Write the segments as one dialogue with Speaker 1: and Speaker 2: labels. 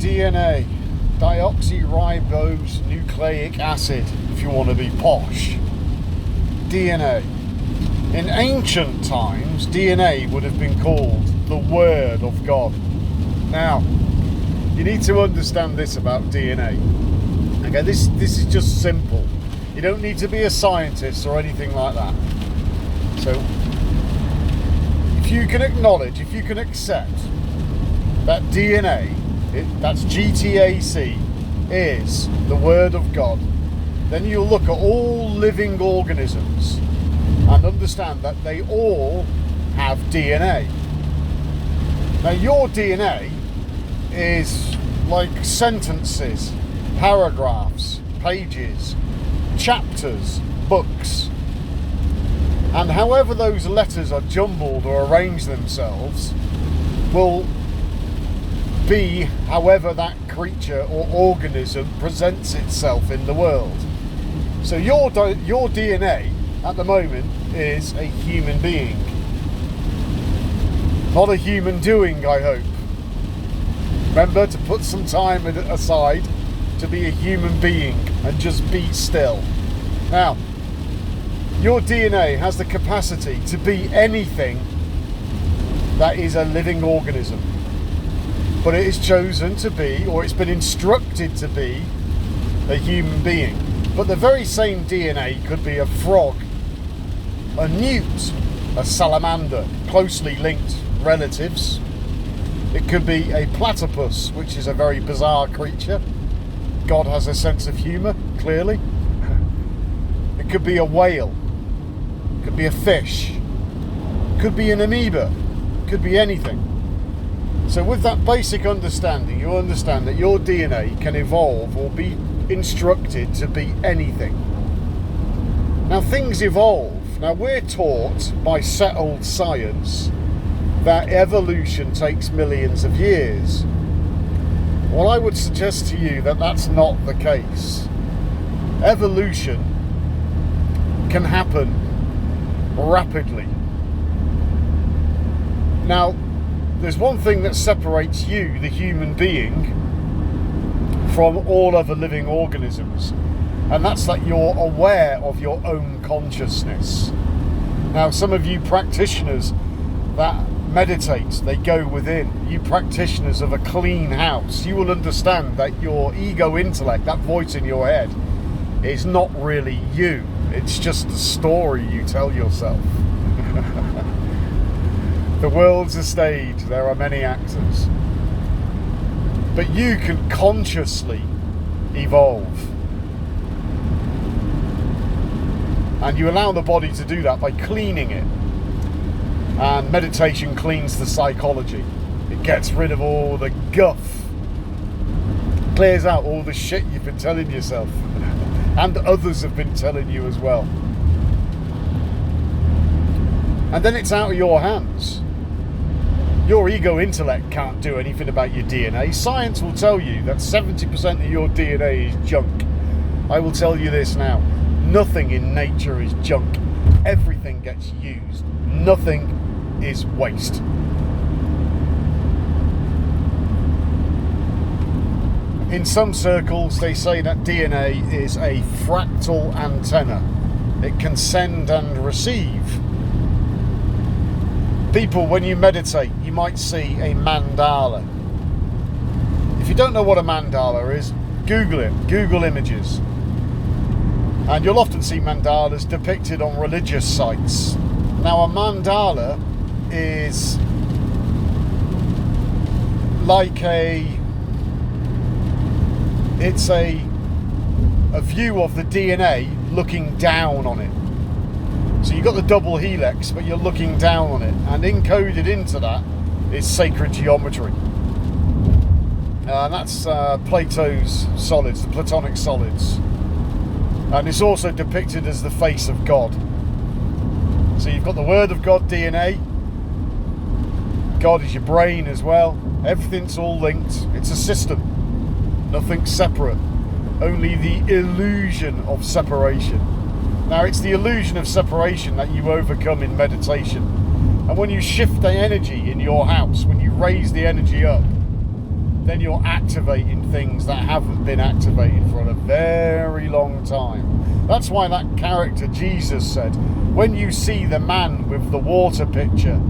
Speaker 1: DNA, deoxyribose nucleic acid, if you want to be posh. DNA. In ancient times, DNA would have been called the Word of God. Now, you need to understand this about DNA. Okay, this is just simple. You don't need to be a scientist or anything like that. So, if you can acknowledge, if you can accept that DNA, that's GTAC, is the Word of God, then you'll look at all living organisms and understand that they all have DNA. Now, your DNA is like sentences, paragraphs, pages, chapters, books, and however those letters are jumbled or arrange themselves will be however that creature or organism presents itself in the world. So your DNA at the moment is a human being, not a human doing, I hope. Remember to put some time aside to be a human being and just be still. Now, your DNA has the capacity to be anything that is a living organism, but it is chosen to be, or it's been instructed to be, a human being. But the very same DNA could be a frog, a newt, a salamander, closely linked relatives. It could be a platypus, which is a very bizarre creature. God has a sense of humour, clearly. It could be a whale. It could be a fish. It could be an amoeba. It could be anything. So with that basic understanding, you understand that your DNA can evolve or be instructed to be anything. Now, things evolve. Now, we're taught by settled science that evolution takes millions of years. Well, I would suggest to you that that's not the case. Evolution can happen rapidly. Now, there's one thing that separates you, the human being, from all other living organisms, and that's that you're aware of your own consciousness. Now, some of you practitioners that meditate, they go within. You practitioners of a clean house, you will understand that your ego intellect, that voice in your head, is not really you. It's just a story you tell yourself. The world's a stage, there are many actors. But you can consciously evolve. And you allow the body to do that by cleaning it. And meditation cleans the psychology. It gets rid of all the guff. Clears out all the shit you've been telling yourself. And others have been telling you as well. And then it's out of your hands. Your ego intellect can't do anything about your DNA. Science will tell you that 70% of your DNA is junk. I will tell you this now. Nothing in nature is junk. Everything gets used. Nothing is waste. In some circles, they say that DNA is a fractal antenna. It can send and receive. People, when you meditate, you might see a mandala. If you don't know what a mandala is, Google it. Google images. And you'll often see mandalas depicted on religious sites. Now, a mandala is like it's a view of the DNA looking down on it. So you've got the double helix, but you're looking down on it. And encoded into that is sacred geometry. And that's Plato's solids, the Platonic solids. And it's also depicted as the face of God. So you've got the Word of God DNA. God is your brain as well. Everything's all linked. It's a system. Nothing separate. Only the illusion of separation. Now, it's the illusion of separation that you overcome in meditation. And when you shift the energy in your house, when you raise the energy up, then you're activating things that haven't been activated for a very long time. That's why that character Jesus said, when you see the man with the water pitcher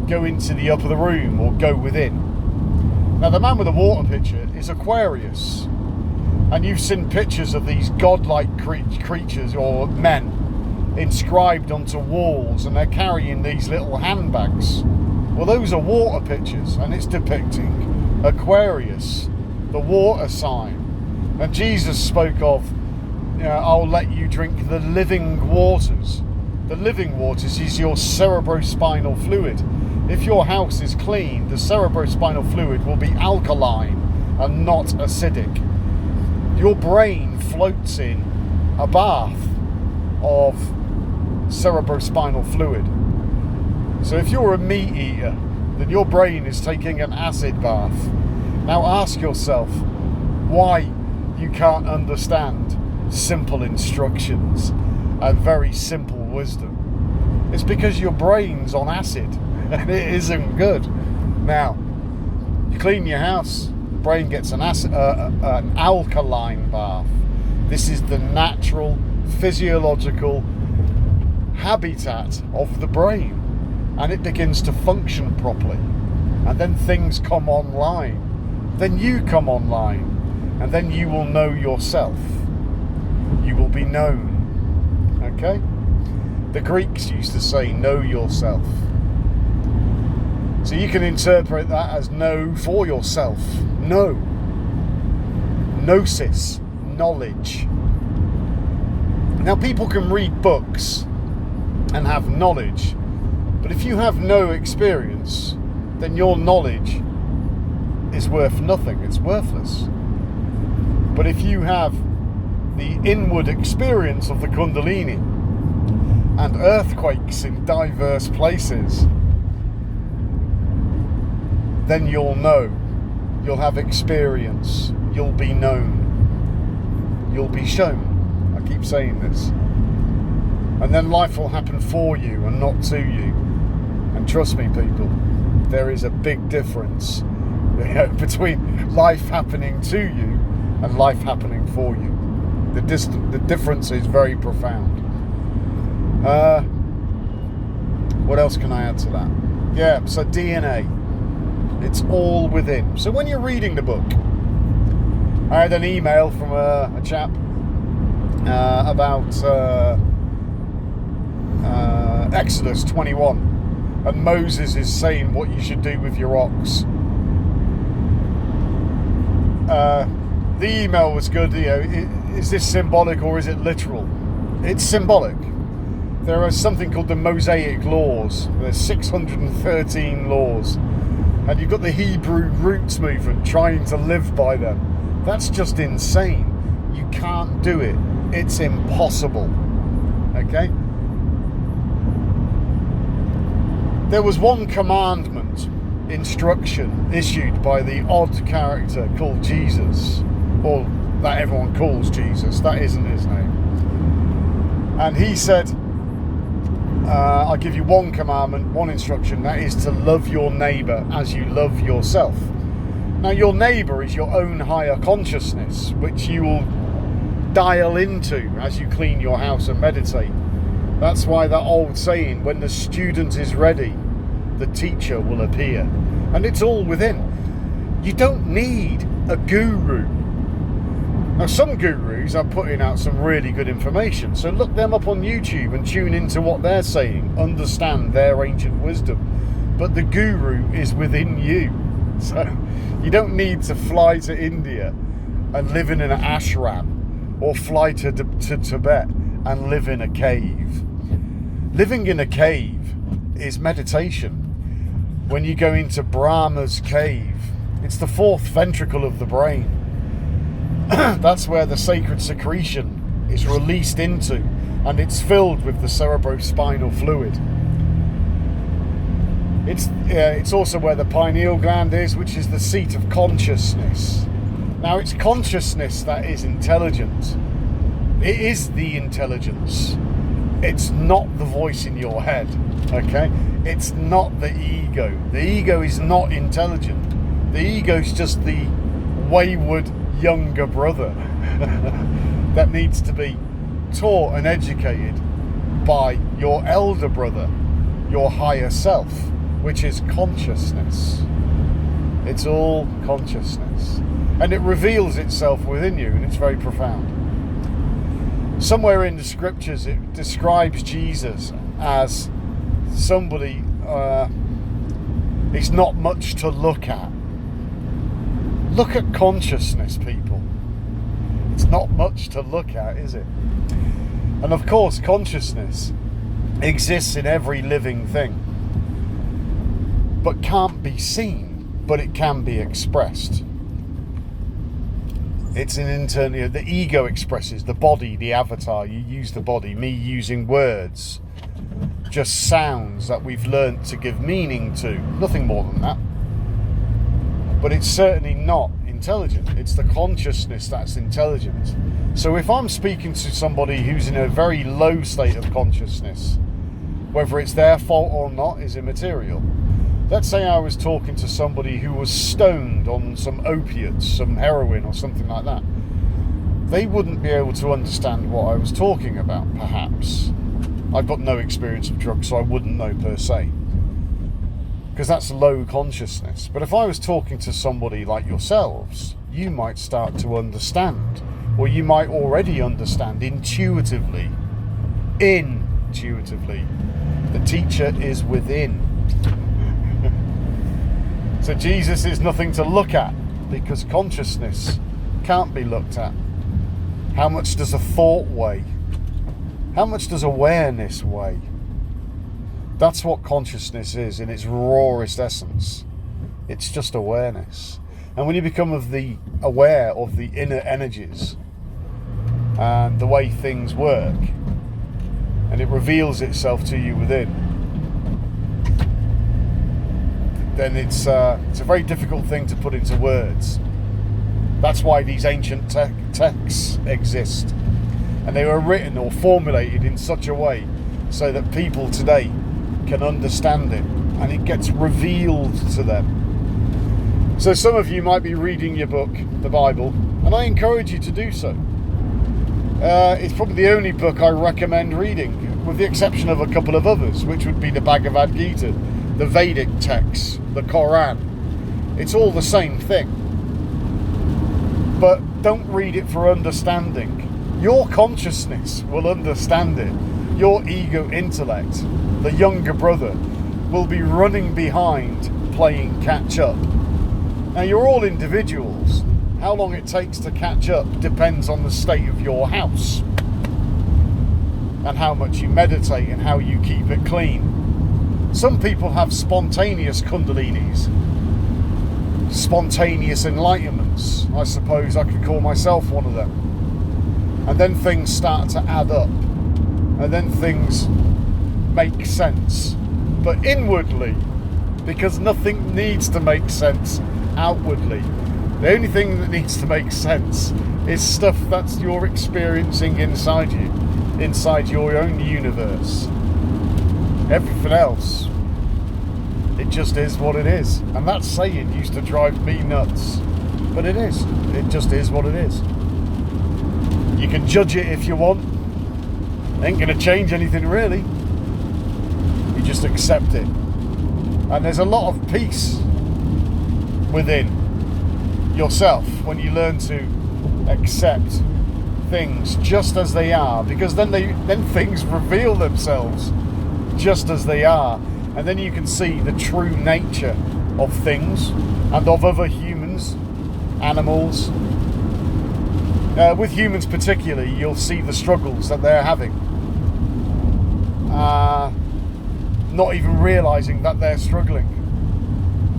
Speaker 1: go into the upper room or go within. Now the man with the water pitcher is Aquarius. And you've seen pictures of these godlike creatures or men inscribed onto walls, and they're carrying these little handbags. Well, those are water pitchers, and it's depicting Aquarius, the water sign. And Jesus spoke of, I'll let you drink the living waters. The living waters is your cerebrospinal fluid. If your house is clean, the cerebrospinal fluid will be alkaline and not acidic. Your brain floats in a bath of cerebrospinal fluid. So if you're a meat eater, then your brain is taking an acid bath. Now ask yourself why you can't understand simple instructions and very simple wisdom. It's because your brain's on acid and it isn't good. Now, you clean your house, brain gets an alkaline bath. This is the natural physiological habitat of the brain, and it begins to function properly, and then things come online, then you come online, and then you will know yourself. You will be known. Okay? The Greeks used to say, know yourself. So you can interpret that as know for yourself. Know. Gnosis. Knowledge. Now people can read books and have knowledge, but if you have no experience, then your knowledge is worth nothing. It's worthless. But if you have the inward experience of the Kundalini and earthquakes in diverse places, then you'll know. You'll have experience. You'll be known. You'll be shown. I keep saying this. And then life will happen for you and not to you. And trust me, people, there is a big difference between life happening to you and life happening for you. The difference is very profound. What else can I add to that? Yeah, so DNA. It's all within. So when you're reading the book, I had an email from a chap about Exodus 21, and Moses is saying what you should do with your ox. The email was good. Is this symbolic or is it literal? It's symbolic. There is something called the Mosaic laws. There's 613 laws. And you've got the Hebrew roots movement trying to live by them. That's just insane. You can't do it. It's impossible. Okay? There was one commandment, instruction, issued by the odd character called Jesus, or that everyone calls Jesus. That isn't his name. And he said, I'll give you one commandment, one instruction, that is to love your neighbour as you love yourself. Now your neighbour is your own higher consciousness, which you will dial into as you clean your house and meditate. That's why that old saying, when the student is ready, the teacher will appear. And it's all within. You don't need a guru. Now some gurus are putting out some really good information, so look them up on YouTube and tune into what they're saying, understand their ancient wisdom. But the guru is within you, so you don't need to fly to India and live in an ashram, or fly to Tibet and live in a cave. Living in a cave is meditation. When you go into Brahma's cave, it's the fourth ventricle of the brain. That's where the sacred secretion is released into, and it's filled with the cerebrospinal fluid. It's also where the pineal gland is, which is the seat of consciousness. Now, it's consciousness that is intelligent. It is the intelligence. It's not the voice in your head, okay? It's not the ego. The ego is not intelligent. The ego's just the wayward younger brother that needs to be taught and educated by your elder brother, your higher self, which is consciousness. It's all consciousness. And it reveals itself within you, and it's very profound. Somewhere in the scriptures it describes Jesus as somebody he's not much to look at. Look at consciousness, people. It's not much to look at, is it? And of course, consciousness exists in every living thing, but can't be seen, but it can be expressed. It's an internal, the ego expresses the body, the avatar. You use the body, me using words, just sounds that we've learnt to give meaning to, nothing more than that. But it's certainly not intelligent. It's the consciousness that's intelligent. So if I'm speaking to somebody who's in a very low state of consciousness, whether it's their fault or not is immaterial. Let's say I was talking to somebody who was stoned on some opiates, some heroin or something like that. They wouldn't be able to understand what I was talking about, perhaps. I've got no experience of drugs, so I wouldn't know per se, because that's low consciousness. But if I was talking to somebody like yourselves, you might start to understand, or you might already understand intuitively. Intuitively. The teacher is within. So Jesus is nothing to look at, because consciousness can't be looked at. How much does a thought weigh? How much does awareness weigh? That's what consciousness is in its rawest essence. It's just awareness. And when you become aware of the inner energies and the way things work, and it reveals itself to you within, then it's a very difficult thing to put into words. That's why these ancient texts exist. And they were written or formulated in such a way so that people today can understand it, and it gets revealed to them. So some of you might be reading your book, the Bible, and I encourage you to do so. It's probably the only book I recommend reading, with the exception of a couple of others, which would be the Bhagavad Gita, the Vedic texts, the Quran. It's all the same thing. But don't read it for understanding. Your consciousness will understand it. Your ego intellect, the younger brother, will be running behind playing catch up. Now, you're all individuals. How long it takes to catch up depends on the state of your house and how much you meditate and how you keep it clean. Some people have spontaneous kundalinis, spontaneous enlightenments. I suppose I could call myself one of them. And then things start to add up, and then things make sense. But inwardly, because nothing needs to make sense outwardly, the only thing that needs to make sense is stuff that's you're experiencing inside you, inside your own universe. Everything else, it just is what it is. And that saying used to drive me nuts, but it is. It just is what it is. You can judge it if you want. It ain't going to change anything really. You just accept it. And there's a lot of peace within yourself when you learn to accept things just as they are, because then things reveal themselves just as they are, and then you can see the true nature of things and of other humans, animals. With humans particularly, you'll see the struggles that they're having, not even realising that they're struggling.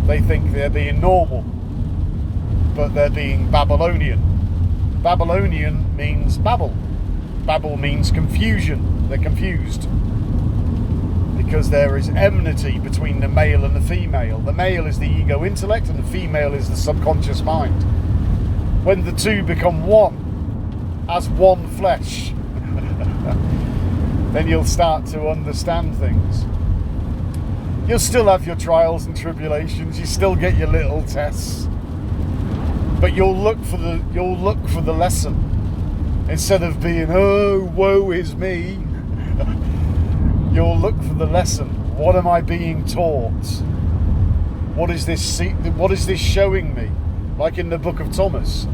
Speaker 1: They think they're being normal, but they're being Babylonian. Babylonian means Babel. Babel means confusion. They're confused because there is enmity between the male and the female. The male is the ego intellect and the female is the subconscious mind. When the two become one, as one flesh, then you'll start to understand things. You'll still have your trials and tribulations. You still get your little tests, but you'll look for the lesson instead of being, oh, woe is me. You'll look for the lesson. What am I being taught? What is this showing me? Like in the book of Thomas,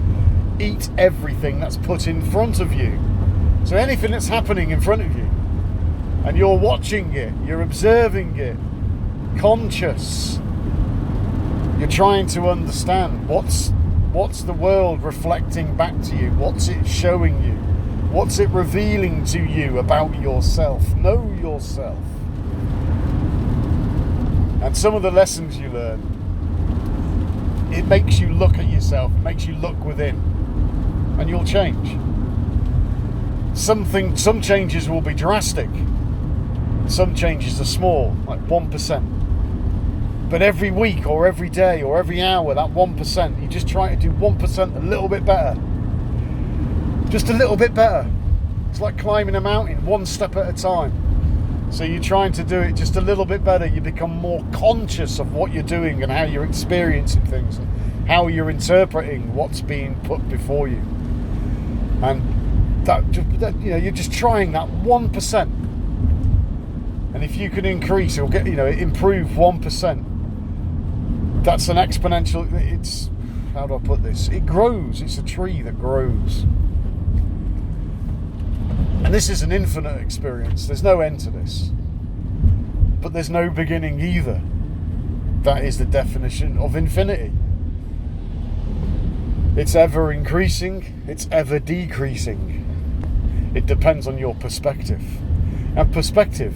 Speaker 1: eat everything that's put in front of you. So anything that's happening in front of you, and you're watching it, you're observing it, conscious. You're trying to understand what's the world reflecting back to you, what's it showing you, what's it revealing to you about yourself. Know yourself. And some of the lessons you learn, it makes you look at yourself, it makes you look within, and you'll change. Some changes will be drastic. Some changes are small, like 1%. But every week or every day or every hour, that 1%, you just try to do 1% a little bit better. Just a little bit better. It's like climbing a mountain, one step at a time. So you're trying to do it just a little bit better. You become more conscious of what you're doing and how you're experiencing things and how you're interpreting what's being put before you. And that you're just trying that 1%. And if you can increase or improve 1%, that's an exponential. It's, how do I put this? It grows. It's a tree that grows. And this is an infinite experience. There's no end to this. But there's no beginning either. That is the definition of infinity. It's ever increasing, it's ever decreasing. It depends on your perspective. And perspective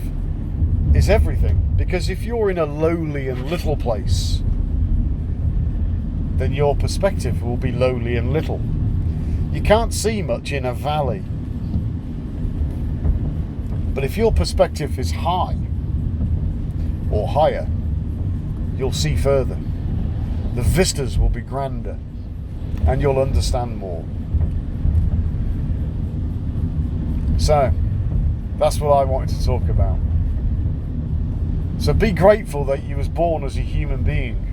Speaker 1: is everything. Because if you're in a lowly and little place, then your perspective will be lowly and little. You can't see much in a valley. But if your perspective is high or higher, you'll see further. The vistas will be grander and you'll understand more. So, that's what I wanted to talk about. So be grateful that you was born as a human being.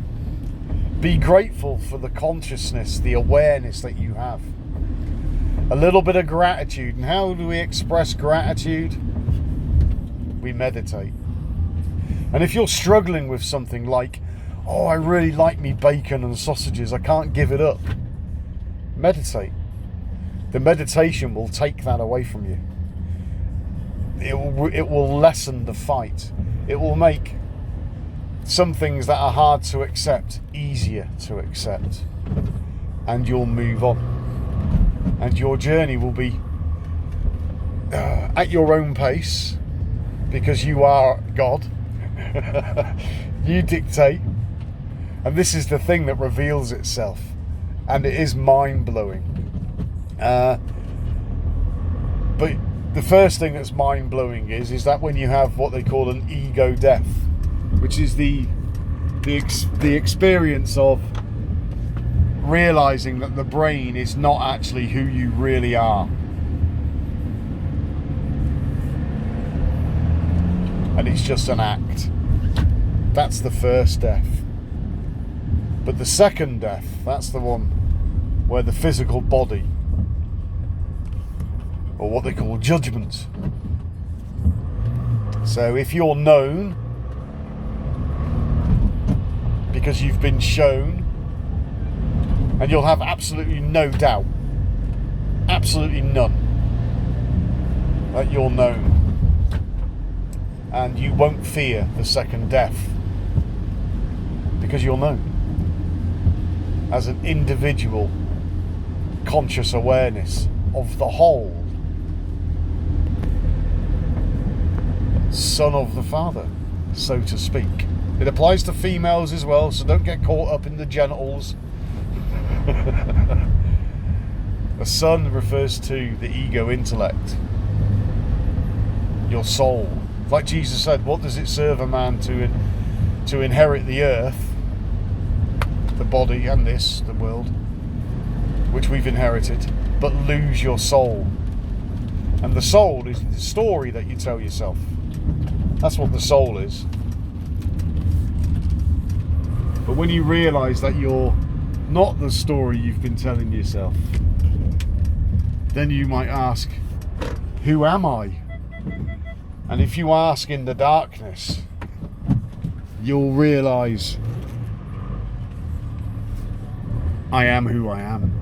Speaker 1: Be grateful for the consciousness, the awareness that you have. A little bit of gratitude. And how do we express gratitude? We meditate. And if you're struggling with something like, oh, I really like me bacon and sausages, I can't give it up, meditate. The meditation will take that away from you. It will lessen the fight. It will make some things that are hard to accept easier to accept. And you'll move on. And your journey will be at your own pace, because you are God. You dictate. And this is the thing that reveals itself. And it is mind-blowing. But the first thing that's mind-blowing is that when you have what they call an ego death, which is the experience of realizing that the brain is not actually who you really are. And it's just an act. That's the first death. But the second death, that's the one where the physical body, or what they call judgment. So if you're known because you've been shown, and you'll have absolutely no doubt, absolutely none, that you're known. And you won't fear the second death because you're known as an individual conscious awareness of the whole, Son of the Father, so to speak. It applies to females as well, so don't get caught up in the genitals. The Son refers to the ego intellect, your soul. Like Jesus said, what does it serve a man to inherit the earth, the body and the world, which we've inherited, but lose your soul? And the soul is the story that you tell yourself. That's what the soul is. But when you realise that you're not the story you've been telling yourself, then you might ask, who am I? And if you ask in the darkness, you'll realise I am who I am.